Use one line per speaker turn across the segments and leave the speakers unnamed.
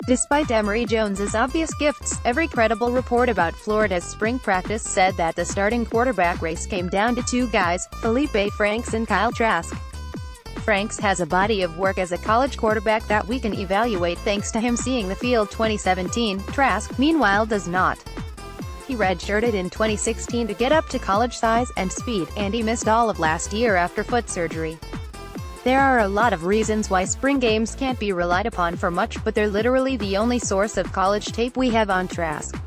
Despite Emory Jones's obvious gifts, every credible report about Florida's spring practice said that the starting quarterback race came down to two guys, Feleipe Franks and Kyle Trask. Franks has a body of work as a college quarterback that we can evaluate thanks to him seeing the field 2017. Trask, meanwhile, does not. He redshirted in 2016 to get up to college size and speed, and he missed all of last year after foot surgery. There are a lot of reasons why spring games can't be relied upon for much, but they're literally the only source of college tape we have on Trask.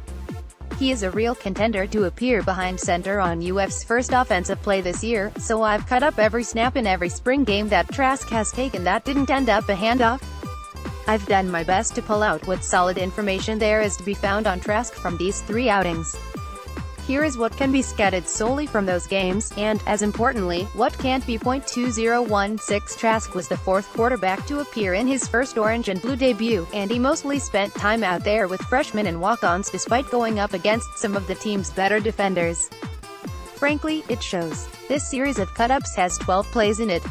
He is a real contender to appear behind center on UF's first offensive play this year, so I've cut up every snap in every spring game that Trask has taken that didn't end up a handoff. I've done my best to pull out what solid information there is to be found on Trask from these three outings. Here is what can be scattered solely from those games, and, as importantly, what can't be. 2016 Trask was the fourth quarterback to appear in his first orange and blue debut, and he mostly spent time out there with freshmen and walk-ons despite going up against some of the team's better defenders. Frankly, it shows. This series of cut-ups has 12 plays in it.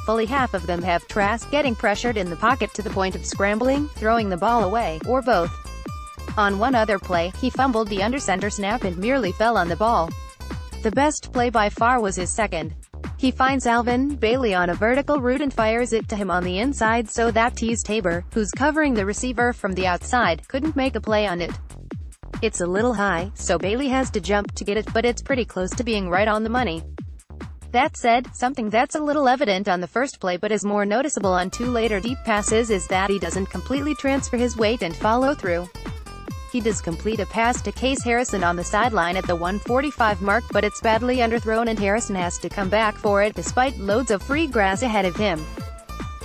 Fully half of them have Trask getting pressured in the pocket to the point of scrambling, throwing the ball away, or both. On one other play, he fumbled the under-center snap and merely fell on the ball. The best play by far was his second. He finds Alvin Bailey on a vertical route and fires it to him on the inside so that Teez Tabor, who's covering the receiver from the outside, couldn't make a play on it. It's a little high, so Bailey has to jump to get it, but it's pretty close to being right on the money. That said, something that's a little evident on the first play but is more noticeable on two later deep passes is that he doesn't completely transfer his weight and follow through. He does complete a pass to Case Harrison on the sideline at the 1:45 mark, but it's badly underthrown and Harrison has to come back for it despite loads of free grass ahead of him.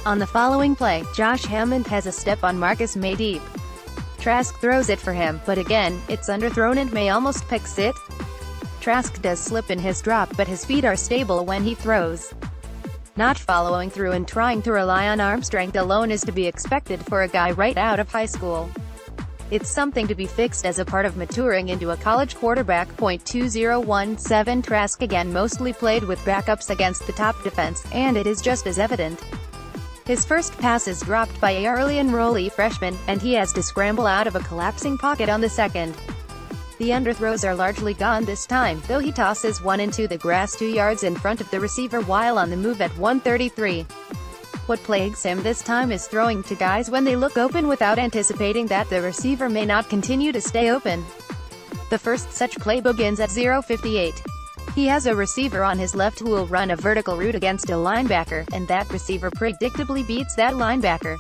On the following play, Josh Hammond has a step on Marcus May deep. Trask throws it for him, but again, it's underthrown and May almost picks it. Trask does slip in his drop, but his feet are stable when he throws. Not following through and trying to rely on arm strength alone is to be expected for a guy right out of high school. It's something to be fixed as a part of maturing into a college quarterback. 2017 Trask again mostly played with backups against the top defense, and it is just as evident. His first pass is dropped by a early enrollee freshman, and he has to scramble out of a collapsing pocket on the second. The underthrows are largely gone this time, though he tosses one into the grass 2 yards in front of the receiver while on the move at 1:33. What plagues him this time is throwing to guys when they look open without anticipating that the receiver may not continue to stay open. The first such play begins at 0:58. He has a receiver on his left who will run a vertical route against a linebacker, and that receiver predictably beats that linebacker.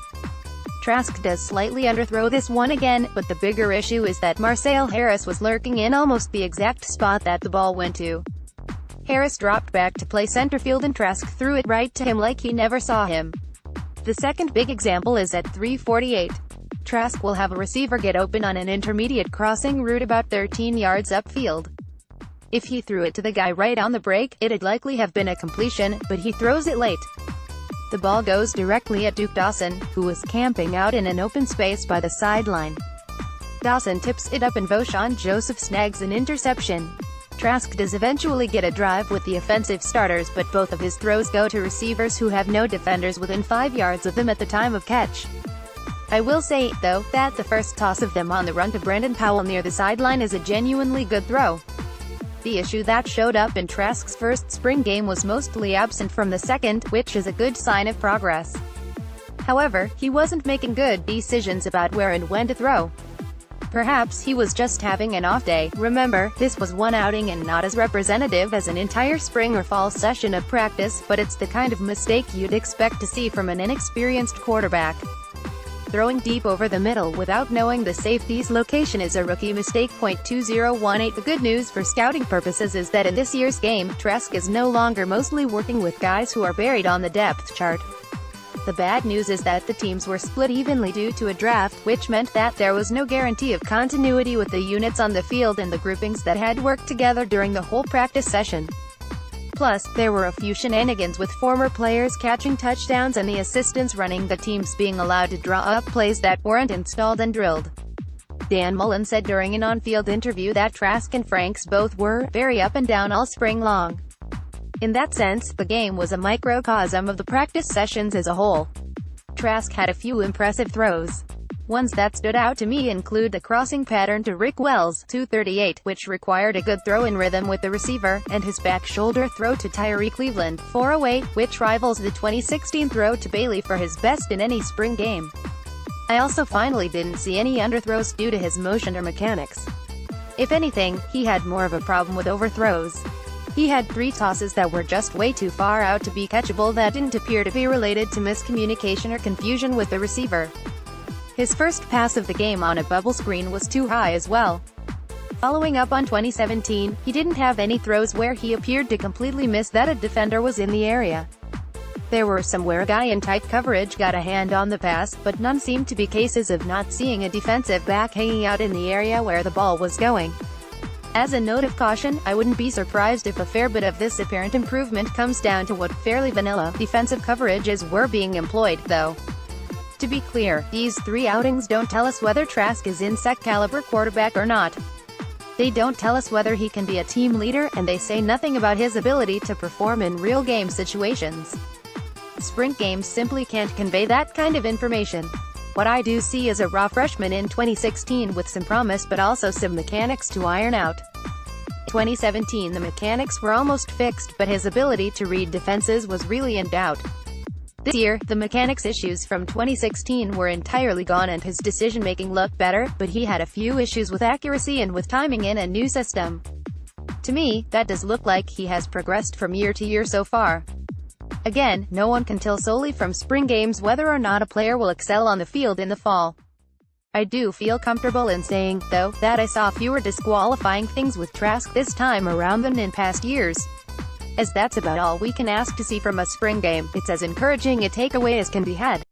Trask does slightly underthrow this one again, but the bigger issue is that Marcel Harris was lurking in almost the exact spot that the ball went to. Harris dropped back to play center field and Trask threw it right to him like he never saw him. The second big example is at 3:48. Trask will have a receiver get open on an intermediate crossing route about 13 yards upfield. If he threw it to the guy right on the break, it'd likely have been a completion, but he throws it late. The ball goes directly at Duke Dawson, who was camping out in an open space by the sideline. Dawson tips it up and Voshawn Joseph snags an interception. Trask does eventually get a drive with the offensive starters, but both of his throws go to receivers who have no defenders within 5 yards of them at the time of catch. I will say, though, that the first toss of them on the run to Brandon Powell near the sideline is a genuinely good throw. The issue that showed up in Trask's first spring game was mostly absent from the second, which is a good sign of progress. However, he wasn't making good decisions about where and when to throw. Perhaps he was just having an off day. Remember, this was one outing and not as representative as an entire spring or fall session of practice, but it's the kind of mistake you'd expect to see from an inexperienced quarterback. Throwing deep over the middle without knowing the safety's location is a rookie mistake. 2018 The good news for scouting purposes is that in this year's game, Trask is no longer mostly working with guys who are buried on the depth chart. The bad news is that the teams were split evenly due to a draft, which meant that there was no guarantee of continuity with the units on the field and the groupings that had worked together during the whole practice session. Plus, there were a few shenanigans with former players catching touchdowns and the assistants running the teams being allowed to draw up plays that weren't installed and drilled. Dan Mullen said during an on-field interview that Trask and Franks both were very up and down all spring long. In that sense, the game was a microcosm of the practice sessions as a whole. Trask had a few impressive throws. Ones that stood out to me include the crossing pattern to Rick Wells, 238, which required a good throw in rhythm with the receiver, and his back shoulder throw to Tyree Cleveland, 408, which rivals the 2016 throw to Bailey for his best in any spring game. I also finally didn't see any underthrows due to his motion or mechanics. If anything, he had more of a problem with overthrows. He had 3 tosses that were just way too far out to be catchable that didn't appear to be related to miscommunication or confusion with the receiver. His first pass of the game on a bubble screen was too high as well. Following up on 2017, he didn't have any throws where he appeared to completely miss that a defender was in the area. There were some where a guy in tight coverage got a hand on the pass, but none seemed to be cases of not seeing a defensive back hanging out in the area where the ball was going. As a note of caution, I wouldn't be surprised if a fair bit of this apparent improvement comes down to what fairly vanilla defensive coverages were being employed, though. To be clear, these 3 outings don't tell us whether Trask is in SEC-caliber quarterback or not. They don't tell us whether he can be a team leader, and they say nothing about his ability to perform in real game situations. Sprint games simply can't convey that kind of information. What I do see is a raw freshman in 2016 with some promise but also some mechanics to iron out. 2017 the mechanics were almost fixed, but his ability to read defenses was really in doubt. This year, the mechanics issues from 2016 were entirely gone and his decision-making looked better, but he had a few issues with accuracy and with timing in a new system. To me, that does look like he has progressed from year to year so far. Again, no one can tell solely from spring games whether or not a player will excel on the field in the fall. I do feel comfortable in saying, though, that I saw fewer disqualifying things with Trask this time around than in past years. As that's about all we can ask to see from a spring game, it's as encouraging a takeaway as can be had.